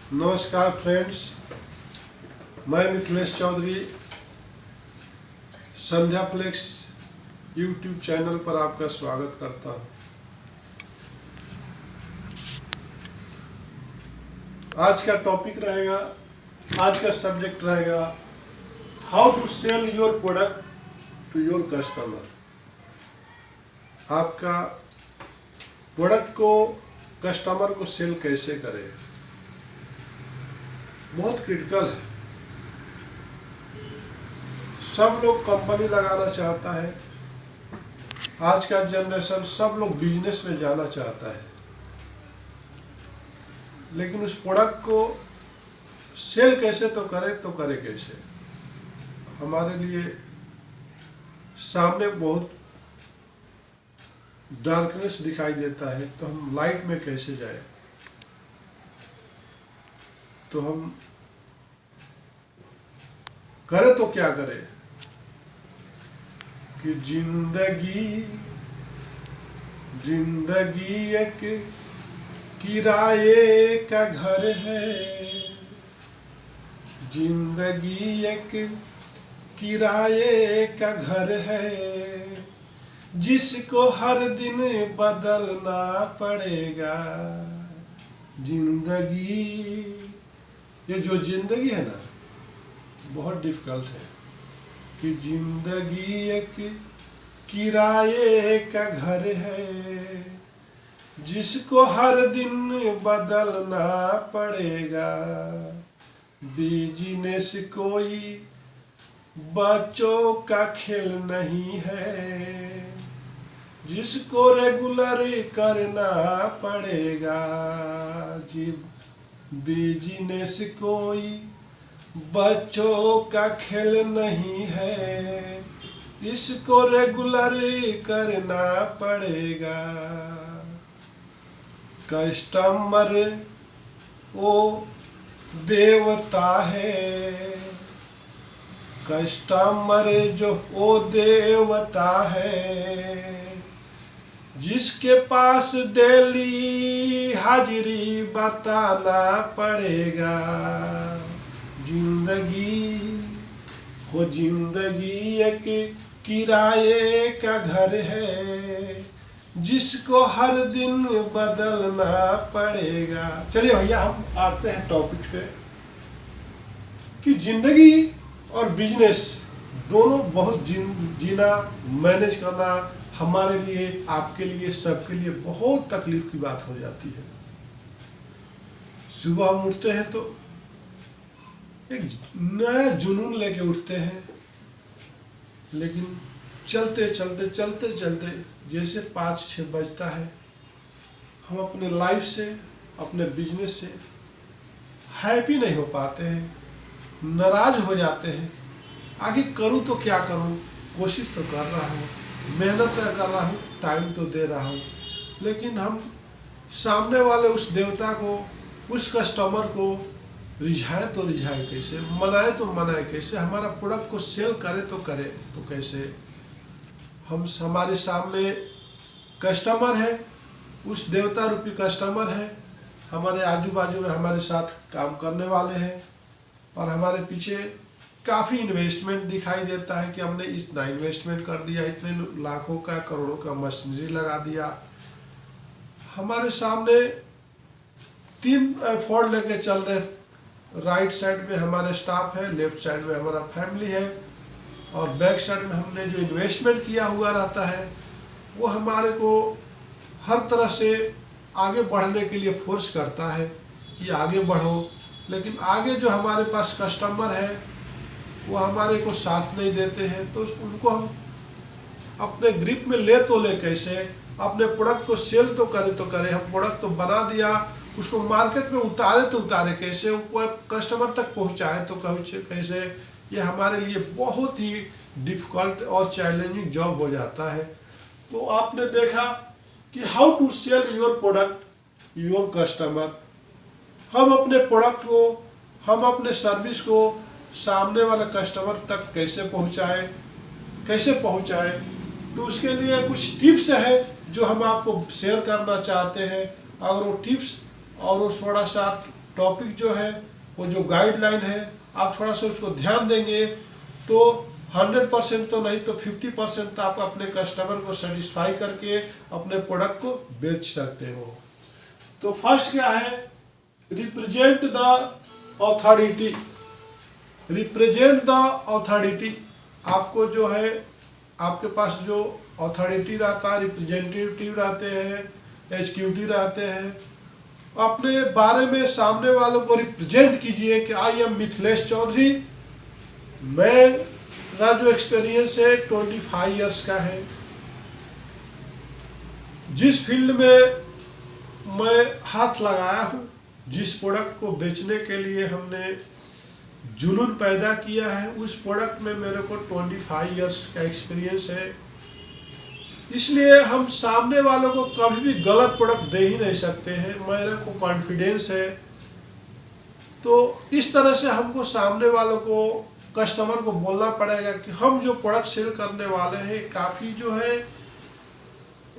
नमस्कार फ्रेंड्स, मैं मिथिलेश चौधरी संध्या flex YouTube channel पर आपका स्वागत करता हूं। आज का टॉपिक रहेगा, आज का सब्जेक्ट रहेगा how to sell your product to your customer. आपका प्रोडक्ट को कस्टमर को सेल कैसे करें, बहुत क्रिटिकल है। सब लोग कंपनी लगाना चाहता है, आज का जनरेशन सब लोग बिजनेस में जाना चाहता है, लेकिन उस प्रोडक्ट को सेल कैसे तो करे कैसे। हमारे लिए सामने बहुत डार्कनेस दिखाई देता है, तो हम लाइट में कैसे जाए। तो हम करें तो क्या करें कि जिंदगी एक किराए का घर है, जिंदगी एक किराए का घर है, जिसको हर दिन बदलना पड़ेगा। जिंदगी, ये जो जिंदगी है ना, बहुत डिफिकल्ट है कि जिंदगी एक किराए का घर है, जिसको हर दिन बदलना पड़ेगा। बिजनेस कोई बच्चों का खेल नहीं है, जिसको रेगुलर करना पड़ेगा। जी, बिजनेस कोई बच्चों का खेल नहीं है, इसको रेगुलर करना पड़ेगा। कस्टमर वो देवता है, कस्टमर जो वो देवता है, जिसके पास डेली हाजिरी बताना पड़ेगा। जिंदगी एक किराए का घर है, जिसको हर दिन बदलना पड़ेगा। चलिए भैया, हम आते हैं टॉपिक पे कि जिंदगी और बिजनेस दोनों बहुत जीना, मैनेज करना हमारे लिए, आपके लिए, सबके लिए बहुत तकलीफ की बात हो जाती है। सुबह हम उठते हैं तो एक नया जुनून लेके उठते हैं, लेकिन चलते चलते जैसे 5-6 बजता है, हम अपने लाइफ से, अपने बिजनेस से हैप्पी नहीं हो पाते हैं, नाराज हो जाते हैं। आगे करूं तो क्या करूं, कोशिश तो कर रहा हूं, मेहनत तो कर रहा हूं, टाइम तो दे रहा हूं, लेकिन हम सामने वाले उस देवता को, उस कस्टमर को रिझाए तो रिझाए कैसे, मनाए तो मनाए कैसे, हमारा प्रोडक्ट को सेल करे तो कैसे। हमारे सामने कस्टमर है, उस देवता रूपी कस्टमर है, हमारे आजू बाजू में हमारे साथ काम करने वाले हैं, और हमारे पीछे काफ़ी इन्वेस्टमेंट दिखाई देता है कि हमने इतना इन्वेस्टमेंट कर दिया, इतने लाखों का, करोड़ों का मशीनरी लगा दिया। हमारे सामने 3 एफर्ट लेके चल रहे, राइट साइड में हमारे स्टाफ है, लेफ्ट साइड में हमारा फैमिली है, और बैक साइड में हमने जो इन्वेस्टमेंट किया हुआ रहता है, वो हमारे को हर तरह से आगे बढ़ने के लिए फोर्स करता है कि आगे बढ़ो। लेकिन आगे जो हमारे पास कस्टमर है, वो हमारे को साथ नहीं देते हैं, तो उनको हम अपने ग्रिप में ले कैसे, अपने प्रोडक्ट को सेल तो करे। हम प्रोडक्ट तो बना दिया, उसको मार्केट में उतारे कैसे, वो कस्टमर तक पहुंचाए तो कैसे। ये हमारे लिए बहुत ही डिफिकल्ट और चैलेंजिंग जॉब हो जाता है। तो आपने देखा कि how to sell your product your customer. हम अपने प्रोडक्ट को, हम अपने सर्विस को सामने वाले कस्टमर तक कैसे पहुंचाए, तो उसके लिए कुछ टिप्स है जो हम आपको शेयर करना चाहते हैं। और वो टिप्स और वो थोड़ा सा टॉपिक जो है, वो जो गाइडलाइन है, आप थोड़ा सा उसको ध्यान देंगे तो 100% तो नहीं तो 50% तो आप अपने कस्टमर को सेटिस्फाई करके अपने प्रोडक्ट को बेच सकते हो। तो फर्स्ट क्या है, represent the authority. Represent the authority, आपको जो है, आपके पास जो अथॉरिटी रहता है, रिप्रेजेंटेटिव रहते हैं, एग्जीक्यूटिव रहते हैं, अपने बारे में सामने वालों को रिप्रेजेंट कीजिए कि आई एम मिथिलेश चौधरी, मेरा जो एक्सपीरियंस है 25 इयर्स का है, जिस फील्ड में मैं हाथ लगाया हूँ, जिस प्रोडक्ट को बेचने के लिए हमने जुनून पैदा किया है, उस प्रोडक्ट में मेरे को 25 इयर्स का एक्सपीरियंस है। इसलिए हम सामने वालों को कभी भी गलत प्रोडक्ट दे ही नहीं सकते हैं, मेरे को कॉन्फिडेंस है। तो इस तरह से हमको सामने वालों को, कस्टमर को बोलना पड़ेगा कि हम जो प्रोडक्ट सेल करने वाले हैं काफ़ी जो है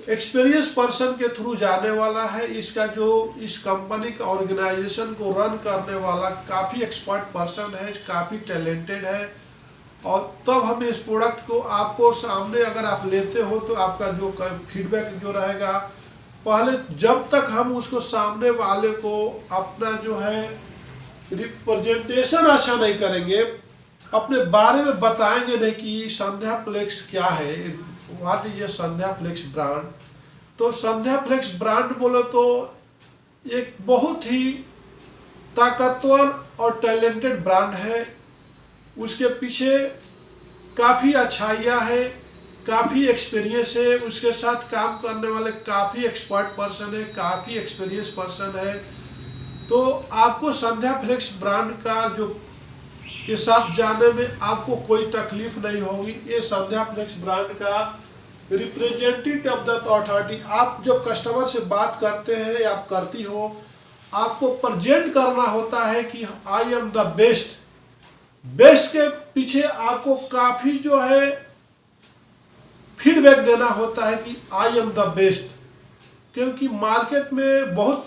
एक्सपीरियंस पर्सन के थ्रू जाने वाला है, इसका जो इस कंपनी का ऑर्गेनाइजेशन को रन करने वाला काफ़ी एक्सपर्ट पर्सन है, काफ़ी टैलेंटेड है। और तब हम इस प्रोडक्ट को आपको सामने अगर आप लेते हो तो आपका जो फीडबैक जो रहेगा, पहले जब तक हम उसको सामने वाले को अपना जो है रिप्रेजेंटेशन अच्छा नहीं करेंगे, अपने बारे में बताएंगे नहीं कि संध्या फ्लेक्स क्या है, what is a Sandhya Flex brand. तो संध्या फ्लेक्स ब्रांड बोले तो एक बहुत ही ताकतवर और टैलेंटेड ब्रांड है, उसके पीछे काफ़ी अच्छाइयाँ है, काफ़ी एक्सपीरियंस है, उसके साथ काम करने वाले काफ़ी एक्सपर्ट पर्सन है, काफ़ी एक्सपीरियंस पर्सन है। तो आपको संध्या फ्लेक्स ब्रांड का जो के साथ जाने में आपको कोई तकलीफ नहीं होगी। ये संध्या फ्लेक्स ब्रांड का रिप्रेजेंटेटिव ऑफ द अथॉरिटी, आप जब कस्टमर से बात करते हैं या आप करती हो, आपको प्रेजेंट करना होता है कि I am the best. Best के पीछे आपको काफ़ी जो है फीडबैक देना होता है कि आई एम द बेस्ट, क्योंकि मार्केट में बहुत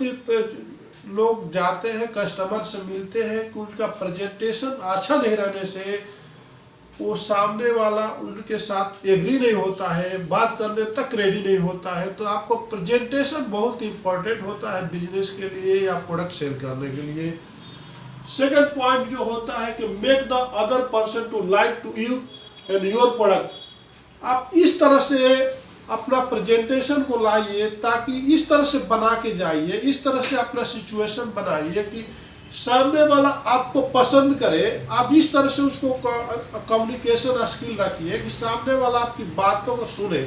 लोग जाते हैं, कस्टमर से मिलते हैं कि उनका प्रेजेंटेशन अच्छा नहीं रहने से वो सामने वाला उनके साथ एग्री नहीं होता है, बात करने तक रेडी नहीं होता है। तो आपको प्रेजेंटेशन बहुत इंपॉर्टेंट होता है बिजनेस के लिए या प्रोडक्ट सेल करने के लिए। सेकंड पॉइंट जो होता है कि make the other person to like to you and your product. आप इस तरह से अपना प्रेजेंटेशन को लाइए, ताकि इस तरह से बना के जाइए, इस तरह से अपना सिचुएशन बनाइए कि सामने वाला आपको पसंद करे। आप इस तरह से उसको कम्युनिकेशन स्किल रखिए कि सामने वाला आपकी बातों को सुने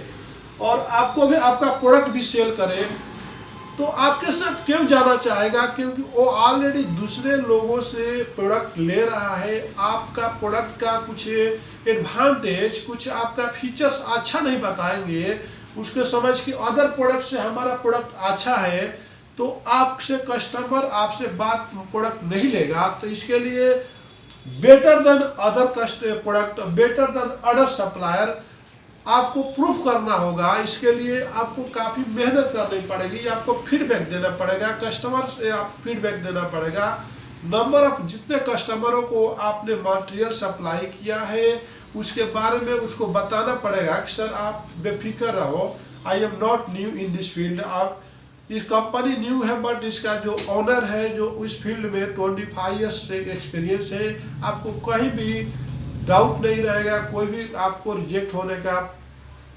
और आपको भी आपका प्रोडक्ट भी सेल करे। तो आपके साथ क्यों जाना चाहेगा, क्योंकि वो ऑलरेडी दूसरे लोगों से प्रोडक्ट ले रहा है। आपका प्रोडक्ट का कुछ एडवांटेज, कुछ आपका फीचर्स अच्छा नहीं बताएंगे, उसके समझ कि अदर प्रोडक्ट से हमारा प्रोडक्ट अच्छा है, तो आपसे कस्टमर आपसे बात प्रोडक्ट नहीं लेगा। तो इसके लिए better than other product, better than other supplier आपको प्रूफ करना होगा। इसके लिए आपको काफ़ी मेहनत करनी पड़ेगी, आपको फीडबैक देना पड़ेगा, कस्टमर से आप फीडबैक देना पड़ेगा। नंबर ऑफ जितने कस्टमरों को आपने मटेरियल सप्लाई किया है उसके बारे में उसको बताना पड़ेगा कि सर आप बेफिक्र रहो, I am not new in this field. आप इस कंपनी न्यू है, बट इसका जो ऑनर है जो इस फील्ड में 25 ईयर्स से एक्सपीरियंस है, आपको कहीं भी डाउट नहीं रहेगा, कोई भी आपको रिजेक्ट होने का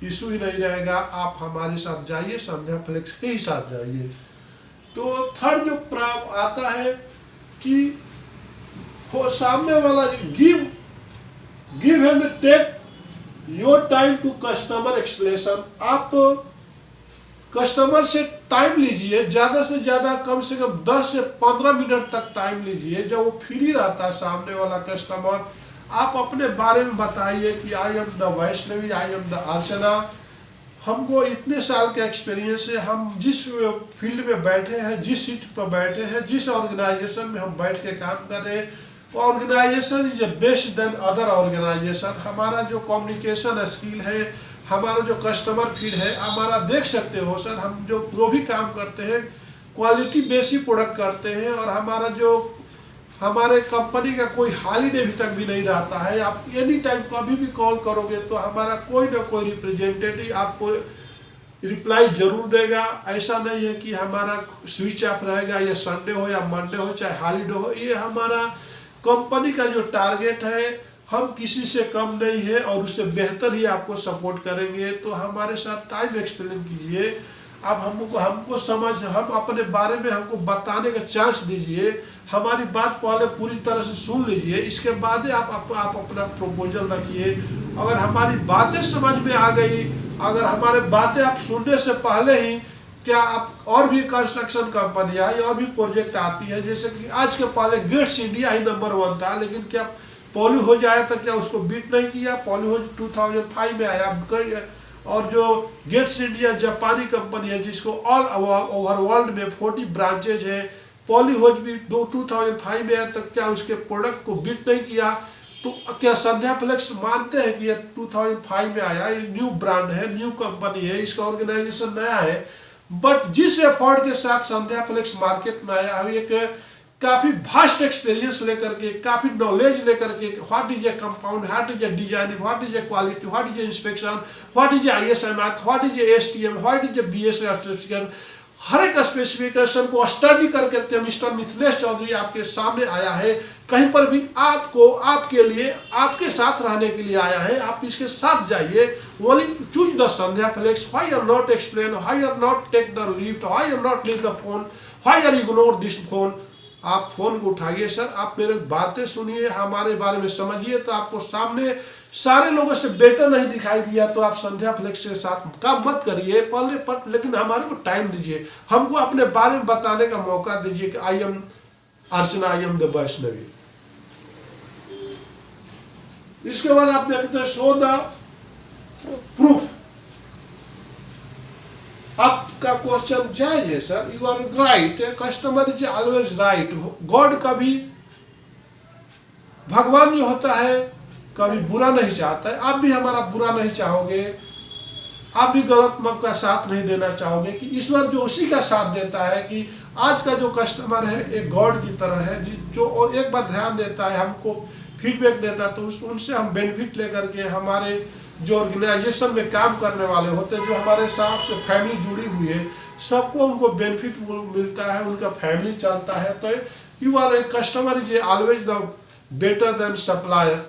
इशू ही नहीं रहेगा। आप हमारे साथ जाइए, संध्या फ्लेक्स के ही साथ जाइए। तो थर्ड जो प्राव आता है कि सामने वाला give and take your time to customer explanation. आप तो कस्टमर से टाइम लीजिए, ज़्यादा से ज़्यादा कम से कम 10 से 15 मिनट तक टाइम लीजिए। जब वो फ्री रहता है सामने वाला कस्टमर, आप अपने बारे में बताइए कि I am the Vaishnavi, I am the Archana, हमको इतने साल का एक्सपीरियंस है, हम जिस फील्ड में बैठे हैं, जिस सीट पर बैठे हैं, जिस ऑर्गेनाइजेशन में हम बैठ के काम कर रहे हैं, वो organisation is a best than other organisation. हमारा जो कम्युनिकेशन स्किल है, हमारा जो कस्टमर फीड है, हमारा देख सकते हो सर, हम जो भी काम करते हैं क्वालिटी बेसिक प्रोडक्ट करते हैं और हमारा जो हमारे कंपनी का कोई हॉलीडे भी तक भी नहीं रहता है। आप एनी टाइम कभी भी कॉल करोगे तो हमारा कोई ना कोई रिप्रेजेंटेटिव आपको रिप्लाई जरूर देगा। ऐसा नहीं है कि हमारा स्विच ऑफ रहेगा, या संडे हो या मंडे हो चाहे हॉलीडे हो। ये हमारा कंपनी का जो टारगेट है, हम किसी से कम नहीं है और उससे बेहतर ही आपको सपोर्ट करेंगे। तो हमारे साथ टाइम एक्सप्लेन कीजिए, आप हमको हम अपने बारे में हमको बताने का चांस दीजिए। हमारी बात पहले पूरी तरह से सुन लीजिए, इसके बाद आप अपना प्रपोजल रखिए। अगर हमारी बातें समझ में आ गई, अगर हमारे बातें आप सुनने से पहले ही क्या आप और भी कंस्ट्रक्शन कंपनियां या और भी प्रोजेक्ट आती है, जैसे कि आज के पहले गेट्स इंडिया ही नंबर 1 था, लेकिन क्या पॉली हो जाए तो क्या उसको बीट नहीं किया? पॉली हो 2005 में आया। और जो गेट्स इंडिया जापानी कंपनी है जिसको ऑल ओवर वर्ल्ड में 40 ब्रांचेज है, पॉलीहोज भी 2005 में आया, तक क्या उसके प्रोडक्ट को बीट नहीं किया? तो क्या संध्या फ्लेक्स मानते हैं कि ये 2005 में आया, ये न्यू ब्रांड है, न्यू कंपनी है, इसका ऑर्गेनाइजेशन नया है, बट जिस एफर्ट के साथ संध्या फ्लेक्स मार्केट में आया है, एक काफी वास्ट एक्सपीरियंस लेकर के, काफी नॉलेज लेकर के, what is a compound, what is a designing, what is a quality, what is a inspection, what is a ISI mark, what is a STM, what is a BSI certificate, हर एक specification को study करके mister Mithilesh Chaudhary आपके सामने आया है। कहीं पर भी आपको आपके लिए आपके साथ रहने के लिए आया है, आप इसके साथ जाइए। Only choose the Sandhya Flex. Why are not explain, why are not take the lift, why are not leave the phone, why are ignore this phone. आप फोन को उठाइए सर, आप मेरे बातें सुनिए, हमारे बारे में समझिए। तो आपको सामने सारे लोगों से बेटर नहीं दिखाई दिया तो आप संध्या फ्लेक्स के साथ काम मत करिए पहले पर, लेकिन हमारे को टाइम दीजिए, हमको अपने बारे में बताने का मौका दीजिए कि I am Archana, I am the Vaishnavi. इसके बाद आप देखते हैं शो द प्रूफ। आपका क्वेश्चन जायज है sir, you are right, customer is always right. God कभी, भगवान जो होता है कभी बुरा नहीं चाहता है। आप भी हमारा बुरा नहीं चाहोगे, आप भी गलत मत का साथ नहीं देना चाहोगे। कि ईश्वर जो उसी का साथ देता है कि आज का जो कस्टमर है एक गॉड की तरह है, जो एक बार ध्यान देता है, हमको फीडबैक देता है, तो उनसे हम बेनिफिट लेकर के हमारे जो ऑर्गेनाइजेशन में काम करने वाले होते हैं, जो हमारे साथ से फैमिली जुड़ी हुई है, सबको उनको बेनिफिट मिलता है, उनका फैमिली चलता है। तो you are a customer is always the better than supplier.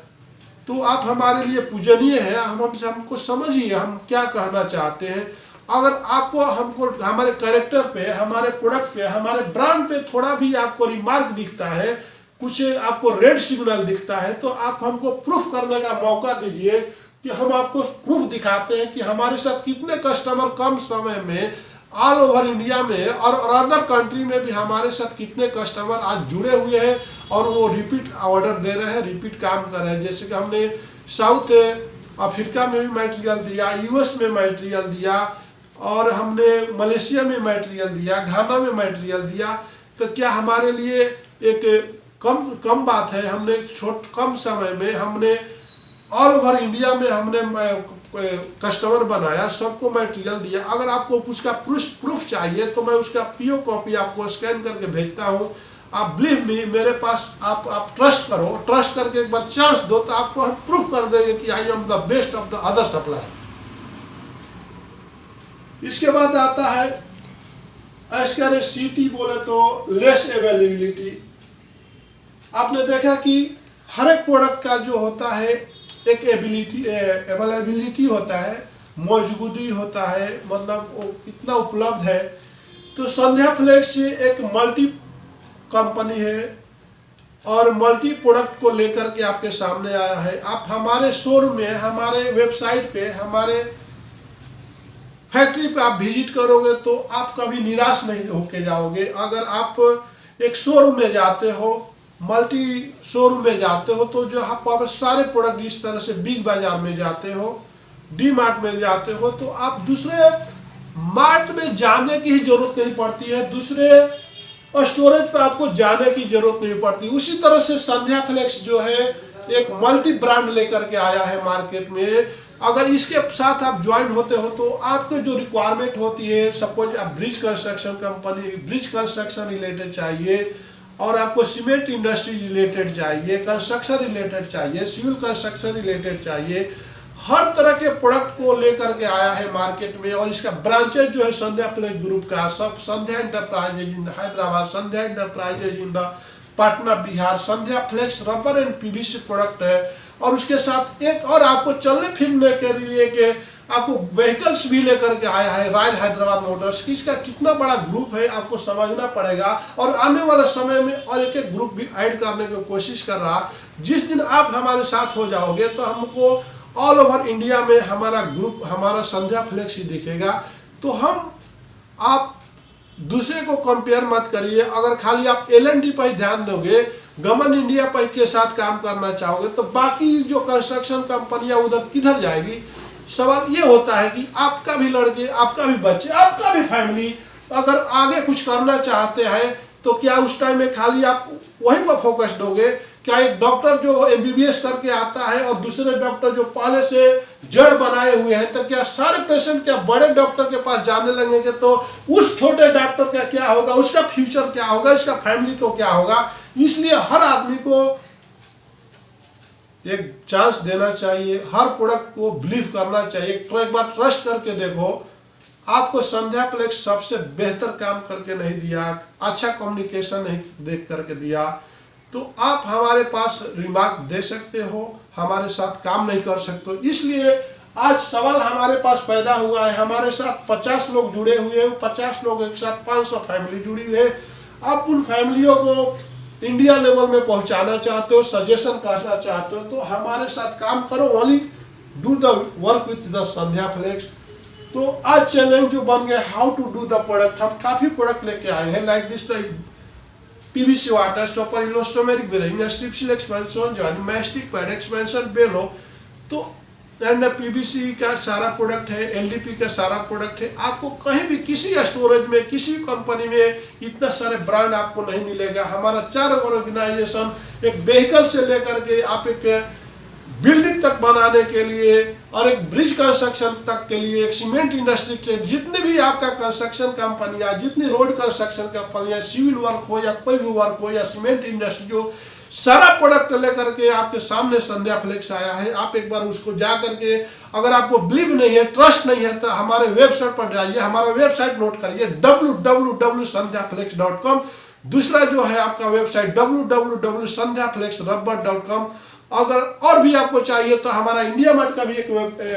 तो आप हमारे लिए पूजनीय है। हमको समझिए हम क्या कहना चाहते हैं। अगर आपको हमको हमारे कैरेक्टर पे, हमारे प्रोडक्ट पे, हमारे ब्रांड पे थोड़ा भी आपको रिमार्क दिखता है, कुछ आपको रेड सिग्नल दिखता है, तो आप हमको प्रूफ करने का मौका दीजिए कि हम आपको प्रूफ दिखाते हैं कि हमारे साथ कितने कस्टमर कम समय में ऑल ओवर इंडिया में और अदर कंट्री में भी हमारे साथ कितने कस्टमर आज जुड़े हुए हैं और वो रिपीट ऑर्डर दे रहे हैं, रिपीट काम कर रहे हैं। जैसे कि हमने साउथ अफ्रीका में भी मटेरियल दिया, US में मटेरियल दिया, और हमने मलेशिया में मटेरियल दिया, घाना में मटेरियल दिया। तो क्या हमारे लिए एक कम बात है? हमने कम समय में हमने ऑल ओवर इंडिया में हमने कस्टमर बनाया, सबको मटेरियल दिया। अगर आपको उसका प्रूफ चाहिए तो मैं उसका PO कॉपी आपको स्कैन करके भेजता हूँ। आप बिलीव मी, मेरे पास आप ट्रस्ट करो, ट्रस्ट करके एक बार चांस दो तो आपको हम प्रूफ कर देंगे कि I am the best of the other supplier. इसके बाद आता है SCT बोले तो लेस अवेलेबिलिटी। आपने देखा कि हर एक प्रोडक्ट का जो होता है एक अवेलेबिलिटी होता है, मौजूदगी होता है, मतलब वो कितना उपलब्ध है। तो संध्या फ्लेक्स एक मल्टी कंपनी है और मल्टी प्रोडक्ट को लेकर के आपके सामने आया है। आप हमारे शोरूम में, हमारे वेबसाइट पे, हमारे फैक्ट्री पे आप विजिट करोगे तो आप कभी निराश नहीं होके जाओगे। अगर आप एक शोरूम में जाते हो, मल्टी शोरूम में जाते हो, तो जो आप सारे प्रोडक्ट इस तरह से बिग बाजार में जाते हो, डी मार्ट में जाते हो, तो आप दूसरे मार्ट में जाने की ही जरूरत नहीं पड़ती है, दूसरे स्टोरेज पे आपको जाने की जरूरत नहीं पड़ती। उसी तरह से संध्या फ्लेक्स जो है एक मल्टी ब्रांड लेकर के आया है मार्केट में, अगर इसके साथ आप ज्वाइन होते हो तो आपको जो रिक्वायरमेंट होती है, सपोज आप bridge construction company, bridge construction related चाहिए, और आपको सीमेंट इंडस्ट्री रिलेटेड चाहिए, कंस्ट्रक्शन रिलेटेड चाहिए, सिविल कंस्ट्रक्शन रिलेटेड चाहिए, हर तरह के प्रोडक्ट को लेकर के आया है मार्केट में। और इसका ब्रांचेज जो है संध्या फ्लेक्स ग्रुप का, सब Sandhya Enterprises in Hyderabad, Sandhya Enterprises in Patna Bihar, Sandhya Flex rubber and PVC product है। और उसके साथ एक और आपको चलने फिरने के लिए के आपको व्हीकल्स भी लेकर के आया है रॉयल हैदराबाद मोटर्स की। इसका कितना बड़ा ग्रुप है आपको समझना पड़ेगा, और आने वाले समय में और एक एक ग्रुप भी ऐड करने की कोशिश कर रहा। जिस दिन आप हमारे साथ हो जाओगे तो हमको ऑल ओवर इंडिया में हमारा ग्रुप, हमारा संध्या फ्लेक्स ही दिखेगा। तो हम आप दूसरे को कंपेयर मत करिए। अगर खाली आप L&D पर ही ध्यान दोगे, गमन इंडिया पर के साथ काम करना चाहोगे, तो बाकी जो कंस्ट्रक्शन कंपनियां उधर किधर जाएगी। सवाल ये होता है कि आपका भी लड़के, आपका भी बच्चे, आपका भी फैमिली अगर आगे कुछ करना चाहते हैं तो क्या उस टाइम में खाली आप वहीं पर फोकस दोगे? क्या एक डॉक्टर जो MBBS करके आता है और दूसरे डॉक्टर जो पहले से जड़ बनाए हुए हैं, तो क्या सारे पेशेंट क्या बड़े डॉक्टर के पास जाने लगेंगे? तो उस छोटे डॉक्टर का क्या होगा, उसका फ्यूचर क्या होगा, इसका फैमिली को क्या होगा? इसलिए हर आदमी को एक चांस देना चाहिए, हर प्रोडक्ट को बिलीव करना चाहिए। तो एक बार ट्रस्ट करके देखो, आपको संध्या फ्लेक्स सबसे बेहतर काम करके नहीं दिया, अच्छा कम्युनिकेशन नहीं देख करके दिया, तो आप हमारे पास रिमार्क दे सकते हो, हमारे साथ काम नहीं कर सकते। इसलिए आज सवाल हमारे पास पैदा हुआ है, हमारे साथ 50 लोग जुड़े हुए हैं, 50 लोग एक साथ 500 फैमिली जुड़ी हुई है। आप उन फैमिलियों को इंडिया लेवल में पहुंचाना चाहते हो, सजेशन करना चाहते हो, तो हमारे साथ काम करो। Only do the work with the Sandhya Flex. तो आज चैलेंज जो बन गया, how to do the product, हम काफी प्रोडक्ट लेके आए हैं, like this PVC water stopper, elastomeric bearing, strip seal expansion, joint mastic pad expansion bellow, तो एंड PVC का सारा प्रोडक्ट है, LDP का सारा प्रोडक्ट है। आपको कहीं भी किसी स्टोरेज में, किसी कंपनी में इतना सारे ब्रांड आपको नहीं मिलेगा। हमारा 4 ऑर्गेनाइजेशन, एक व्हीकल से लेकर के आप एक बिल्डिंग तक बनाने के लिए, और एक ब्रिज कंस्ट्रक्शन तक के लिए, एक सीमेंट इंडस्ट्री के जितने भी आपका कंस्ट्रक्शन कंपनियां, जितनी रोड कंस्ट्रक्शन कंपनियां, सिविल वर्क हो या कोई भी वर्क हो या सीमेंट इंडस्ट्री, जो सारा प्रोडक्ट लेकर के आपके सामने संध्या फ्लेक्स आया है। आप एक बार उसको जा करके, अगर आपको बिलीव नहीं है, ट्रस्ट नहीं है, तो हमारे वेबसाइट पर जाइए, हमारा वेबसाइट नोट करिए www.sandhyaflex.com। दूसरा जो है आपका वेबसाइट www.sandhyaflexrubber.com। अगर और भी आपको चाहिए तो हमारा इंडिया मार्ट का भी एक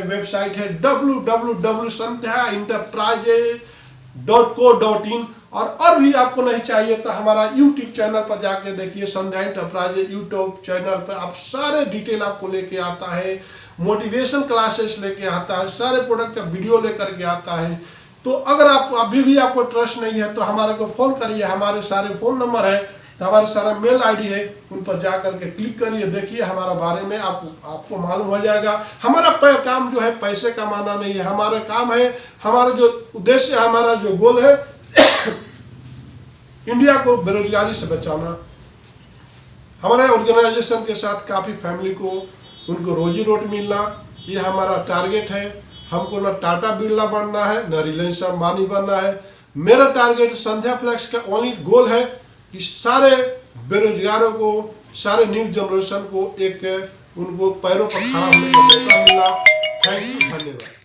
वेबसाइट है www.sandhyaenterprises.co.in। और भी आपको नहीं चाहिए तो हमारा यूट्यूब चैनल पर जाके देखिए, संध्या एंटरप्राइजेज यूट्यूब चैनल पर आप सारे डिटेल आपको लेके आता है, मोटिवेशन क्लासेस लेके आता है, सारे प्रोडक्ट का वीडियो लेकर के आता है। तो अगर आप अभी भी आपको ट्रस्ट नहीं है तो हमारे को फोन करिए, हमारे सारे फोन नंबर है, हमारा सारा मेल ID है, उन पर जाकर के क्लिक करिए, देखिए हमारा बारे में आपको मालूम हो जाएगा। हमारा काम जो है पैसे कमाना नहीं है, हमारा काम है, हमारा जो उद्देश्य है, हमारा जो गोल है इंडिया को बेरोजगारी से बचाना। हमारे ऑर्गेनाइजेशन के साथ काफ़ी फैमिली को उनको रोजी रोटी मिलना, ये हमारा टारगेट है। हमको ना टाटा बिरला बनना है, ना रिलायंस अंबानी बनना है। मेरा टारगेट संध्या फ्लेक्स का ओनली गोल है कि सारे बेरोजगारों को, सारे न्यू जनरेशन को एक उनको पैरों पर खड़ा होने का मौका मिला। थैंक यू, धन्यवाद।